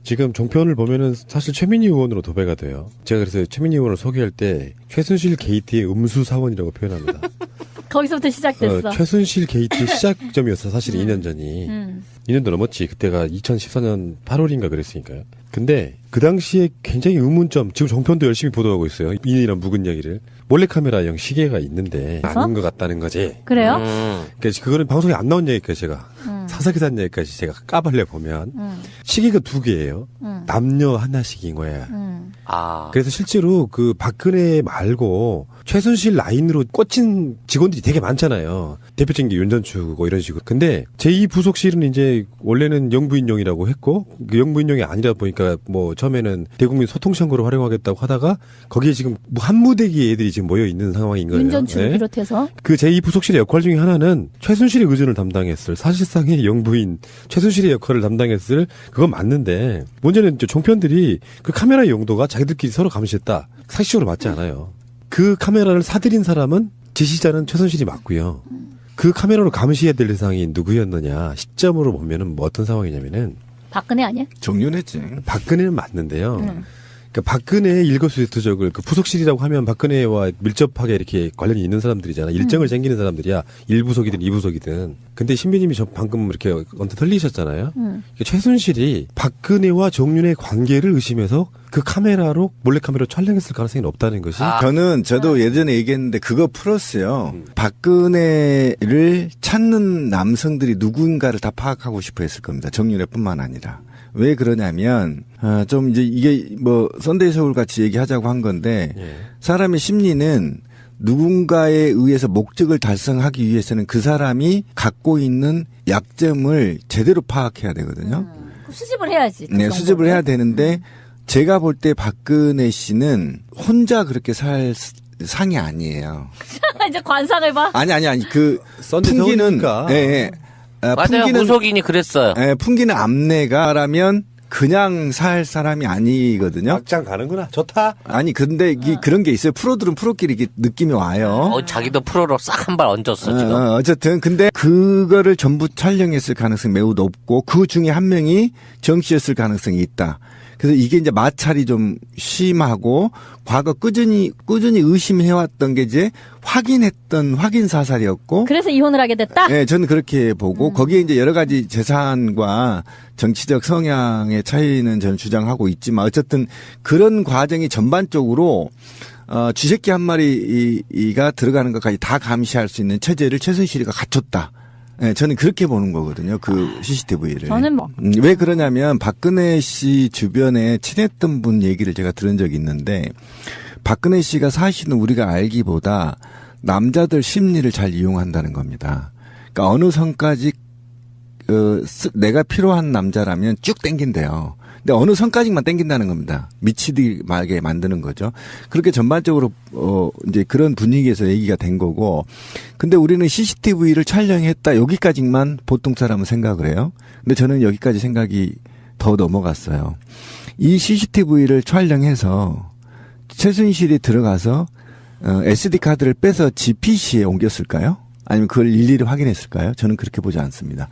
지금 종편을 보면은 사실 최민희 의원으로 도배가 돼요. 제가 그래서 최민희 의원을 소개할 때 최순실 게이트의 음수 사원이라고 표현합니다. 거기서부터 시작됐어. 최순실 게이트 시작점이었어. 사실 2년 전이. 2년도 넘었지. 그때가 2014년 8월인가 그랬으니까요. 근데 그 당시에 굉장히 의문점. 지금 종편도 열심히 보도하고 있어요. 이런 묵은 이야기를. 몰래카메라형 시계가 있는데 아닌 것 같다는 거지. 그래요? 그러니까 그거는 방송에 안 나온 얘기까지 제가 사사기산 얘기까지 제가 까발려 보면 시계가 2개예요. 남녀 하나씩인 거야. 그래서 실제로 그 박근혜 말고 최순실 라인으로 꽂힌 직원들이 되게 많잖아요. 대표적인 게 윤전추고 이런 식으로. 근데 제2부속실은 이제 원래는 영부인용이라고 했고 그 영부인용이 아니라 보니까 뭐 처음에는 대국민 소통창구로 활용하겠다고 하다가 거기에 지금 한 무대기 애들이 지금 모여 있는 상황인 거예요. 윤전추 네. 비롯해서. 그 제2부속실의 역할 중에 하나는 최순실의 의전을 담당했을 사실상의 영부인 최순실의 역할을 담당했을 그건 맞는데 문제는 종편들이 그 카메라의 용도가 자기들끼리 서로 감시했다. 상식적으로 맞지 않아요. 그 카메라를 사들인 사람은 지시자는 최순실이 맞고요. 그 카메라로 감시해야 될 대상이 누구였느냐 시점으로 보면은 뭐 어떤 상황이냐면은 박근혜 아니야? 정윤했지. 박근혜는 맞는데요. 그러니까 박근혜의 일거수일투족을 그 부속실이라고 하면 박근혜와 밀접하게 이렇게 관련이 있는 사람들이잖아. 일정을 챙기는 사람들이야. 1부속이든 2부속이든. 근데 신비님이 방금 이렇게 언뜻 흘리셨잖아요. 그러니까 최순실이 박근혜와 정윤의 관계를 의심해서 그 카메라로 몰래카메라로 촬영했을 가능성이 높다는 것이. 저도 예전에 얘기했는데 그거 풀었어요. 박근혜를 찾는 남성들이 누군가를 다 파악하고 싶어 했을 겁니다. 정윤회뿐만 아니라. 왜 그러냐면 좀 이제 이게 뭐 선데이 서울 같이 얘기하자고 한 건데 사람의 심리는 누군가에 의해서 목적을 달성하기 위해서는 그 사람이 갖고 있는 약점을 제대로 파악해야 되거든요. 수집을 해야지. 네, 수집을 해야 되는데 제가 볼 때 박근혜 씨는 혼자 그렇게 살 상이 아니에요. 이제 관상을 봐. 아니 그 선데이 풍기는 서울이니까. 예. 맞아요. 무속인이 그랬어요. 예, 풍기는 암내가라면 그냥 살 사람이 아니거든요. 막장 가는구나. 좋다. 아니 근데 그런 게 있어요. 프로들은 프로끼리 이렇게 느낌이 와요. 자기도 프로로 싹 한 발 얹었어 지금. 어쨌든 근데 그거를 전부 촬영했을 가능성이 매우 높고 그 중에 한 명이 정 씨였을 가능성이 있다. 그래서 이게 이제 마찰이 좀 심하고 과거 꾸준히 의심해왔던 게 이제 확인 사살이었고. 그래서 이혼을 하게 됐다? 네, 저는 그렇게 보고 거기에 이제 여러 가지 재산과 정치적 성향의 차이는 저는 주장하고 있지만 어쨌든 그런 과정이 전반적으로 쥐새끼 한 마리가 들어가는 것까지 다 감시할 수 있는 체제를 최순실이가 갖췄다. 네, 저는 그렇게 보는 거거든요. 그 CCTV를. 저는 뭐. 왜 그러냐면 박근혜 씨 주변에 친했던 분 얘기를 제가 들은 적이 있는데 박근혜 씨가 사실은 우리가 알기보다 남자들 심리를 잘 이용한다는 겁니다. 그러니까 어느 선까지 내가 필요한 남자라면 쭉 땡긴대요. 근데 어느 선까지만 땡긴다는 겁니다. 미치게 만드는 거죠. 그렇게 전반적으로 이제 그런 분위기에서 얘기가 된 거고. 근데 우리는 CCTV를 촬영했다 여기까지만 보통 사람은 생각을 해요. 근데 저는 여기까지 생각이 더 넘어갔어요. 이 CCTV를 촬영해서 최순실이 들어가서 SD 카드를 빼서 GPC에 옮겼을까요? 아니면 그걸 일일이 확인했을까요? 저는 그렇게 보지 않습니다.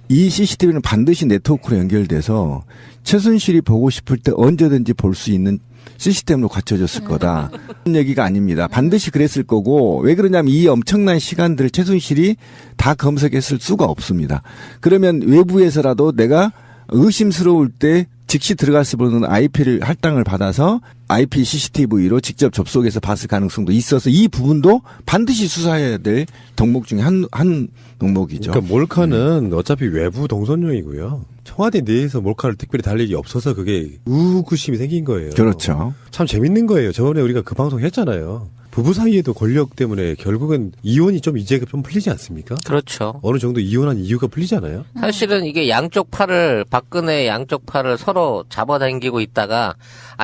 이 CCTV는 반드시 네트워크로 연결돼서 최순실이 보고 싶을 때 언제든지 볼 수 있는 시스템으로 갖춰졌을 거다. 그런 얘기가 아닙니다. 반드시 그랬을 거고 왜 그러냐면 이 엄청난 시간들을 최순실이 다 검색했을 수가 없습니다. 그러면 외부에서라도 내가 의심스러울 때 즉시 들어갔을 보는 IP를 할당을 받아서 IP CCTV로 직접 접속해서 봤을 가능성도 있어서 이 부분도 반드시 수사해야 될 덕목 중에 한 덕목이죠. 그러니까 몰카는 어차피 외부 동선용이고요. 청와대 내에서 몰카를 특별히 달 일이 없어서 그게 의구심이 생긴 거예요. 그렇죠. 참 재밌는 거예요. 저번에 우리가 그 방송 했잖아요. 부부 사이에도 권력 때문에 결국은 이혼이 좀 이제 좀 풀리지 않습니까? 그렇죠. 어느 정도 이혼한 이유가 풀리잖아요. 사실은 이게 박근혜 양쪽 팔을 서로 잡아당기고 있다가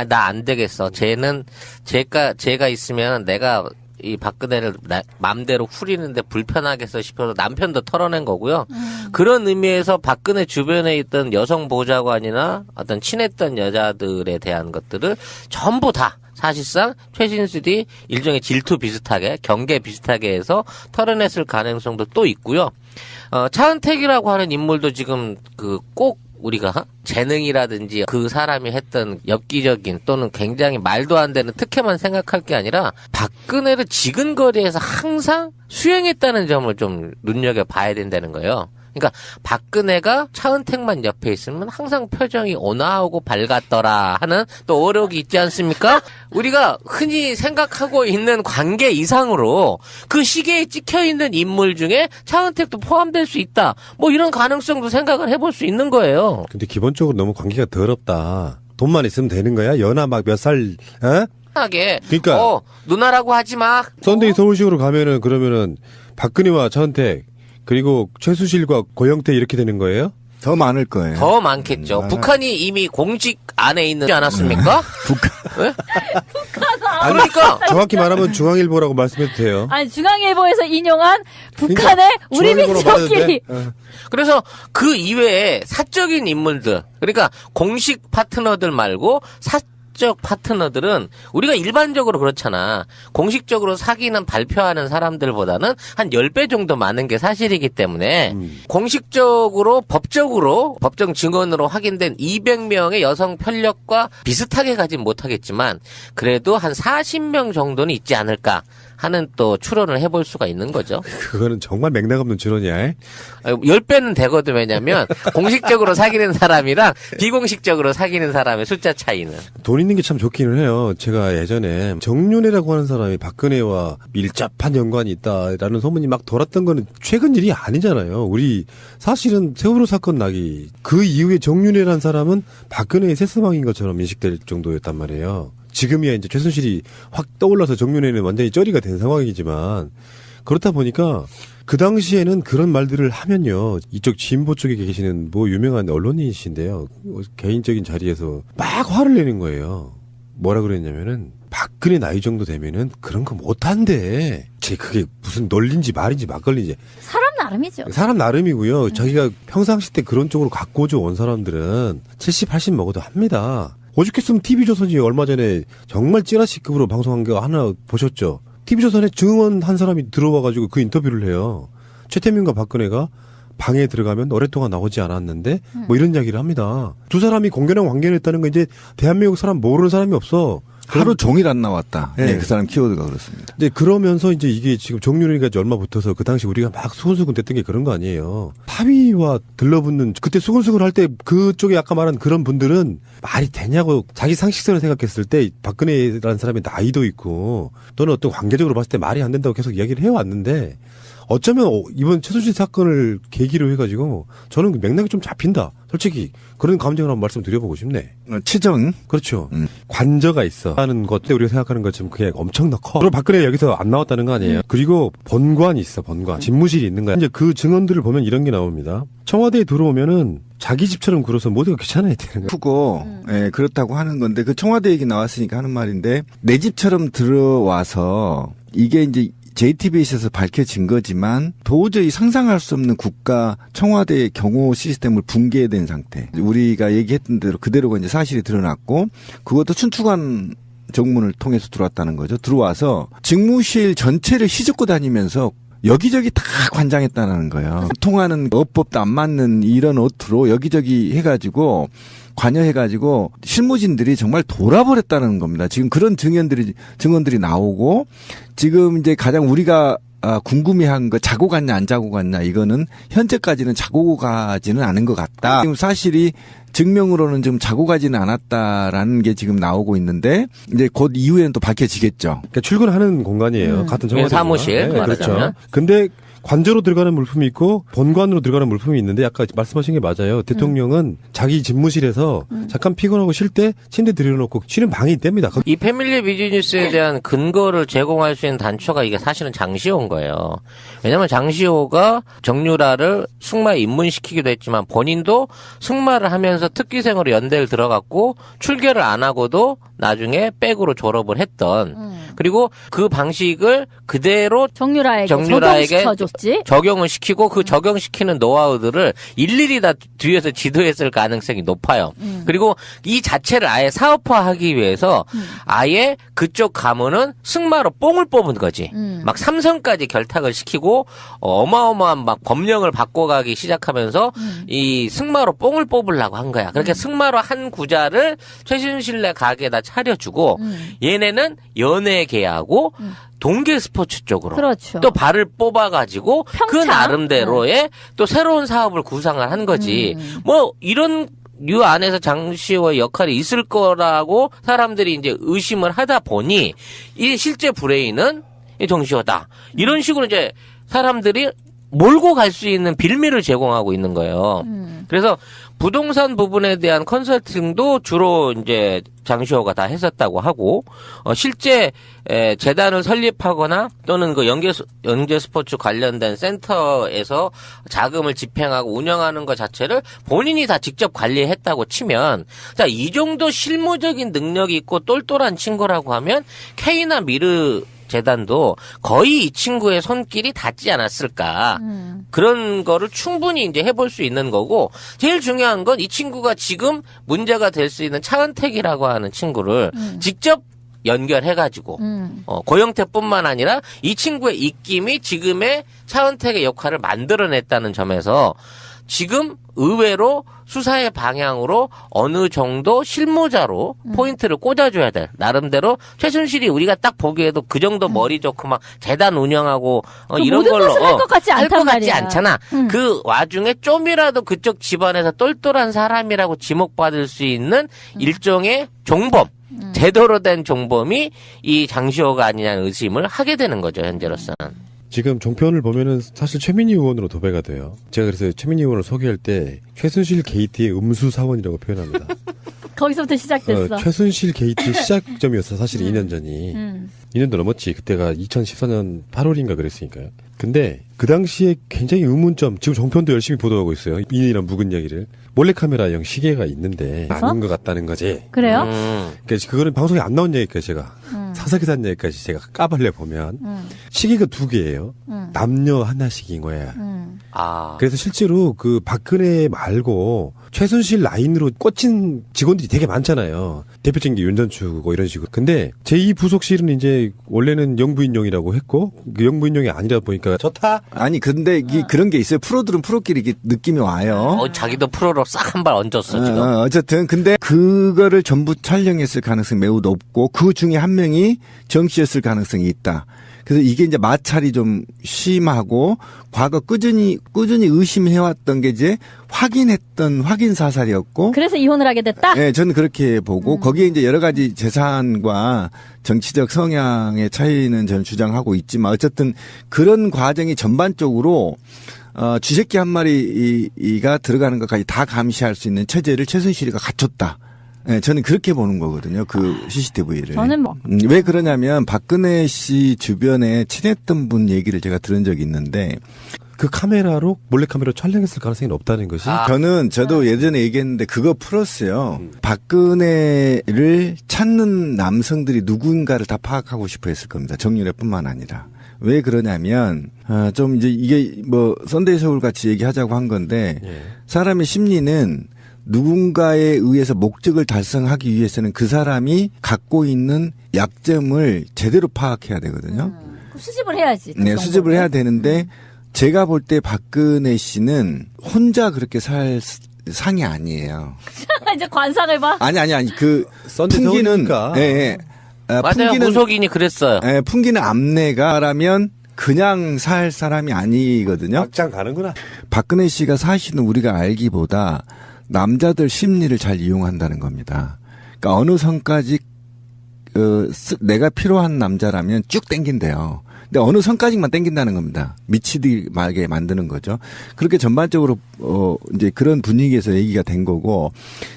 나 안 되겠어. 쟤는 제가 있으면 내가 이 박근혜를 맘대로 후리는데 불편하겠어 싶어서 남편도 털어낸 거고요. 그런 의미에서 박근혜 주변에 있던 여성 보좌관이나 어떤 친했던 여자들에 대한 것들을 전부 다 사실상 최순실이 일종의 질투 비슷하게 경계 비슷하게 해서 털어냈을 가능성도 또 있고요. 차은택이라고 하는 인물도 지금 꼭 우리가 재능이라든지 그 사람이 했던 엽기적인 또는 굉장히 말도 안 되는 특혜만 생각할 게 아니라 박근혜를 지근거리에서 항상 수행했다는 점을 좀 눈여겨봐야 된다는 거예요. 그러니까 박근혜가 차은택만 옆에 있으면 항상 표정이 온화하고 밝았더라 하는 또 어록이 있지 않습니까? 우리가 흔히 생각하고 있는 관계 이상으로 그 시계에 찍혀있는 인물 중에 차은택도 포함될 수 있다. 뭐 이런 가능성도 생각을 해볼 수 있는 거예요. 근데 기본적으로 너무 관계가 더럽다. 돈만 있으면 되는 거야? 연하 막 몇 살, 어? 하게. 그러니까. 누나라고 하지 마. 썬데이 서울식으로 가면은 그러면은 박근혜와 차은택 그리고 최수실과 고영태 이렇게 되는 거예요? 더 많을 거예요. 더 많겠죠. 북한이 이미 공직 안에 있지 않았습니까? 네? 그러니까 정확히 말하면 중앙일보라고 말씀해도 돼요. 아니 중앙일보에서 인용한 북한의 우리 중앙일보로 말해도 민족끼리. 돼? 그래서 그 이외에 사적인 인물들, 그러니까 공식 파트너들 말고 사적 파트너들은 우리가 일반적으로 그렇잖아. 공식적으로 사귀는 발표하는 사람들보다는 한 10배 정도 많은 게 사실이기 때문에 공식적으로 법적으로 법정 증언으로 확인된 200명의 여성 편력과 비슷하게 가진 못하겠지만 그래도 한 40명 정도는 있지 않을까 하는 또 추론을 해볼 수가 있는 거죠. 그거는 정말 맥락 없는 추론이야. 10배는 되거든. 왜냐면 공식적으로 사귀는 사람이랑 비공식적으로 사귀는 사람의 숫자 차이는. 돈 있는 게 참 좋기는 해요. 제가 예전에 정윤회라고 하는 사람이 박근혜와 밀접한 연관이 있다라는 소문이 막 돌았던 거는 최근 일이 아니잖아요. 우리 사실은 세월호 사건 나기 그 이후에 정윤회라는 사람은 박근혜의 새스망인 것처럼 인식될 정도였단 말이에요. 지금이야 이제 최순실이 확 떠올라서 정윤회는 완전히 쩌리가 된 상황이지만 그렇다 보니까 그 당시에는 그런 말들을 하면요. 이쪽 진보 쪽에 계시는 뭐 유명한 언론인이신데요. 개인적인 자리에서 막 화를 내는 거예요. 뭐라 그랬냐면은 박근혜 나이 정도 되면은 그런 거 못한대. 제 그게 무슨 논리인지 말인지 막걸리인지. 사람 나름이죠. 사람 나름이고요. 자기가 평상시 때 그런 쪽으로 갖고 온 사람들은 70, 80 먹어도 합니다. 오죽했으면 TV조선이 얼마 전에 정말 찌라시급으로 방송한 거 하나 보셨죠? TV조선에 증언한 사람이 들어와가지고 그 인터뷰를 해요. 최태민과 박근혜가 방에 들어가면 오랫동안 나오지 않았는데 뭐 이런 이야기를 합니다. 두 사람이 공개랑 관계했다는 건 이제 대한민국 사람 모르는 사람이 없어. 하루 종일 안 나왔다. 네. 네, 그 사람 키워드가 그렇습니다. 근데 그러면서 이제 이게 지금 정윤회가 얼마 붙어서 그 당시 우리가 막 수근수근 됐던 게 그런 거 아니에요. 파위와 들러붙는 그때 수근수근 할 때 그쪽에 아까 말한 그런 분들은 말이 되냐고 자기 상식선을 생각했을 때 박근혜라는 사람의 나이도 있고 또는 어떤 관계적으로 봤을 때 말이 안 된다고 계속 이야기를 해왔는데 어쩌면 이번 최순실 사건을 계기로 해가지고 저는 맥락이 좀 잡힌다. 솔직히 그런 감정을 한번 말씀드려보고 싶네. 치정. 그렇죠. 관저가 있어. 하는 것 때 우리가 생각하는 것처럼 그게 엄청나 커. 그리고 박근혜 여기서 안 나왔다는 거 아니에요. 그리고 본관이 있어. 본관. 집무실이 있는 거야. 이제 그 증언들을 보면 이런 게 나옵니다. 청와대에 들어오면은 자기 집처럼 굴어서 모두가 귀찮아야 되는 거야. 크고 예, 그렇다고 하는 건데 그 청와대 얘기 나왔으니까 하는 말인데 내 집처럼 들어와서 이게 이제 JTBC에서 밝혀진 거지만 도저히 상상할 수 없는 국가 청와대의 경호 시스템을 붕괴된 상태. 우리가 얘기했던 대로 그대로가 이제 사실이 드러났고 그것도 춘추관 정문을 통해서 들어왔다는 거죠. 들어와서 직무실 전체를 휘젓고 다니면서 여기저기 다 관장했다는 거예요. 통하는 어법도 안 맞는 이런 어투로 여기저기 해가지고 관여해가지고 실무진들이 정말 돌아버렸다는 겁니다. 지금 그런 증언들이 나오고 지금 이제 가장 우리가 궁금해한 거 자고 갔냐 안 자고 갔냐 이거는 현재까지는 자고 가지는 않은 것 같다. 지금 사실이 증명으로는 좀 자고 가지는 않았다라는 게 지금 나오고 있는데 이제 곧 이후에는 또 밝혀지겠죠. 그러니까 출근하는 공간이에요. 같은 청와대 사무실 네, 말하자면. 그렇죠. 근데 관저로 들어가는 물품이 있고 본관으로 들어가는 물품이 있는데 아까 말씀하신 게 맞아요. 대통령은 자기 집무실에서 잠깐 피곤하고 쉴 때 침대 들여놓고 쉬는 방이 있답니다. 이 패밀리 비즈니스에 대한 근거를 제공할 수 있는 단초가 이게 사실은 장시호인 거예요. 왜냐하면 장시호가 정유라를 승마에 입문시키기도 했지만 본인도 승마를 하면서 특기생으로 연대를 들어갔고 출결을 안 하고도 나중에 백으로 졸업을 했던 그리고 그 방식을 그대로 정유라에게 적용시켜줬지. 적용을 시키고 그 적용시키는 노하우들을 일일이 다 뒤에서 지도했을 가능성이 높아요. 그리고 이 자체를 아예 사업화하기 위해서 아예 그쪽 가문은 승마로 뽕을 뽑은 거지. 막 삼성까지 결탁을 시키고 어마어마한 막 법령을 바꿔가기 시작하면서 이 승마로 뽕을 뽑으려고 한 거야. 그렇게 승마로 한 구자를 최순실네 가게에다 차려주고 얘네는 연예 계하고 동계 스포츠 쪽으로 그렇죠. 또 발을 뽑아가지고 그 나름대로의 또 새로운 사업을 구상을 한 거지. 뭐 이런 류 안에서 장시호의 역할이 있을 거라고 사람들이 이제 의심을 하다 보니 이 실제 브레인은 이 정시호다. 이런 식으로 이제 사람들이 몰고 갈 수 있는 빌미를 제공하고 있는 거예요. 그래서 부동산 부분에 대한 컨설팅도 주로 이제 장시호가 다 했었다고 하고, 실제 재단을 설립하거나 또는 그 영재 스포츠 관련된 센터에서 자금을 집행하고 운영하는 것 자체를 본인이 다 직접 관리했다고 치면, 자, 이 정도 실무적인 능력이 있고 똘똘한 친구라고 하면 K나 미르 재단도 거의 이 친구의 손길이 닿지 않았을까. 그런 거를 충분히 이제 해볼 수 있는 거고, 제일 중요한 건 이 친구가 지금 문제가 될 수 있는 차은택이라고 하는 친구를 직접 연결해가지고, 고영태뿐만 아니라 이 친구의 입김이 지금의 차은택의 역할을 만들어냈다는 점에서 지금 의외로 수사의 방향으로 어느 정도 실무자로 포인트를 꽂아줘야 돼. 나름대로 최순실이 우리가 딱 보기에도 그 정도 머리 좋고 막 재단 운영하고 이런 걸로 할 것 같지 할 않단 것 같지 말이야. 않잖아. 그 와중에 좀이라도 그쪽 집안에서 똘똘한 사람이라고 지목받을 수 있는 일종의 종범. 제대로 된 종범이 이 장시호가 아니냐는 의심을 하게 되는 거죠, 현재로서는. 지금 종편을 보면은 사실 최민희 의원으로 도배가 돼요. 제가 그래서 최민희 의원을 소개할 때 최순실 게이트의 음수 사원이라고 표현합니다. 거기서부터 시작됐어. 최순실 게이트 시작점이었어. 사실 2년 전이. 2년도 넘었지. 그때가 2014년 8월인가 그랬으니까요. 근데 그 당시에 굉장히 의문점, 지금 종편도 열심히 보도하고 있어요. 이런 묵은 얘기를. 몰래카메라형 시계가 있는데 아닌 것 같다는 거지. 그래요? 그러니까 그거는 방송에 안 나온 얘기까지 제가 사사기산 얘기까지 제가 까발려 보면 시계가 두 개예요. 남녀 하나씩인 거야. 그래서 실제로 그 박근혜 말고 최순실 라인으로 꽂힌 직원들이 되게 많잖아요. 대표적인 게 윤전추고 이런 식으로. 근데 제2부속실은 이제 원래는 영부인용이라고 했고 그 영부인용이 아니라 보니까 좋다. 아니 근데 그런 게 있어요. 프로들은 프로끼리 이게 느낌이 와요. 자기도 프로로 싹 한 발 얹었어 지금. 어쨌든 근데 그거를 전부 촬영했을 가능성이 매우 높고 그 중에 한 명이 정 씨였을 가능성이 있다. 그래서 이게 이제 마찰이 좀 심하고 과거 꾸준히 의심해왔던 게 이제 확인 사살이었고. 그래서 이혼을 하게 됐다? 네, 저는 그렇게 보고 거기에 이제 여러 가지 재산과 정치적 성향의 차이는 저는 주장하고 있지만 어쨌든 그런 과정이 전반적으로 쥐새끼 한 마리가 들어가는 것까지 다 감시할 수 있는 체제를 최순실이가 갖췄다. 네, 저는 그렇게 보는 거거든요. 그 CCTV를. 저는 뭐. 왜 그러냐면 박근혜 씨 주변에 친했던 분 얘기를 제가 들은 적이 있는데 그 카메라로 몰래카메라로 촬영했을 가능성이 높다는 것이. 저도 예전에 얘기했는데 그거 풀었어요. 박근혜를 찾는 남성들이 누군가를 다 파악하고 싶어 했을 겁니다. 정유래뿐만 아니라. 왜 그러냐면 좀 이제 이게 뭐 선데이 서울 같이 얘기하자고 한 건데 사람의 심리는 누군가에 의해서 목적을 달성하기 위해서는 그 사람이 갖고 있는 약점을 제대로 파악해야 되거든요. 수집을 해야지. 네, 수집을 해야 되는데 제가 볼 때 박근혜 씨는 혼자 그렇게 살 상이 아니에요. 이제 관상을 봐. 아니 그 풍기는 맞아요. 무속인이 그랬어요. 네, 풍기는 암내가라면 그냥 살 사람이 아니거든요. 확장 가는구나. 박근혜 씨가 사실은 우리가 알기보다 남자들 심리를 잘 이용한다는 겁니다. 그러니까 어느 선까지 내가 필요한 남자라면 쭉 땡긴대요. 근데 어느 선까지만 땡긴다는 겁니다. 미치게 말게 만드는 거죠. 그렇게 전반적으로 이제 그런 분위기에서 얘기가 된 거고.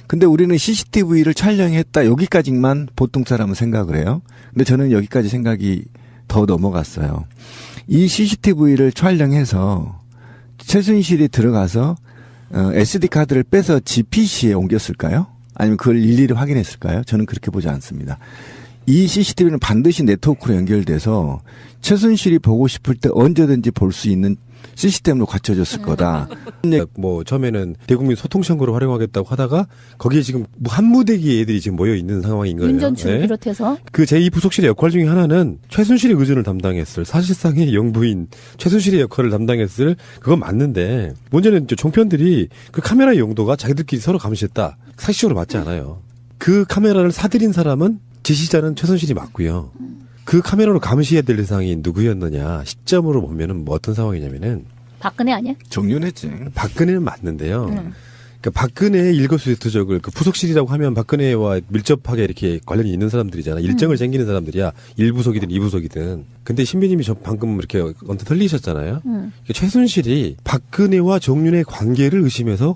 근데 우리는 CCTV를 촬영했다 여기까지만 보통 사람은 생각을 해요. 근데 저는 여기까지 생각이 더 넘어갔어요. 이 CCTV를 촬영해서 최순실이 들어가서 SD 카드를 빼서 GPC에 옮겼을까요? 아니면 그걸 일일이 확인했을까요? 저는 그렇게 보지 않습니다. 이 CCTV는 반드시 네트워크로 연결돼서 최순실이 보고 싶을 때 언제든지 볼 수 있는 시스템으로 갖춰졌을 거다. 뭐 처음에는 대국민 소통창구로 활용하겠다고 하다가 거기에 지금 한 무대기 애들이 지금 모여 있는 상황인 거예요. 민전추 네. 비롯해서. 그 제2부속실의 역할 중에 하나는 최순실의 의존을 담당했을 사실상의 영부인 최순실의 역할을 담당했을 그건 맞는데 문제는 종편들이 그 카메라의 용도가 자기들끼리 서로 감시했다. 사실적으로 맞지 않아요. 그 카메라를 사들인 사람은 지시자는 최순실이 맞고요. 그 카메라로 감시해야 될 대상이 누구였느냐 시점으로 보면은 뭐 어떤 상황이냐면은 박근혜 아니야? 정윤했지. 박근혜는 맞는데요. 그러니까 박근혜의 일거수일투족을 그 부속실이라고 하면 박근혜와 밀접하게 이렇게 관련이 있는 사람들이잖아. 일정을 챙기는 사람들이야. 1부속이든 2부속이든. 근데 신비님이 방금 이렇게 언뜻 흘리셨잖아요. 최순실이 박근혜와 정윤의 관계를 의심해서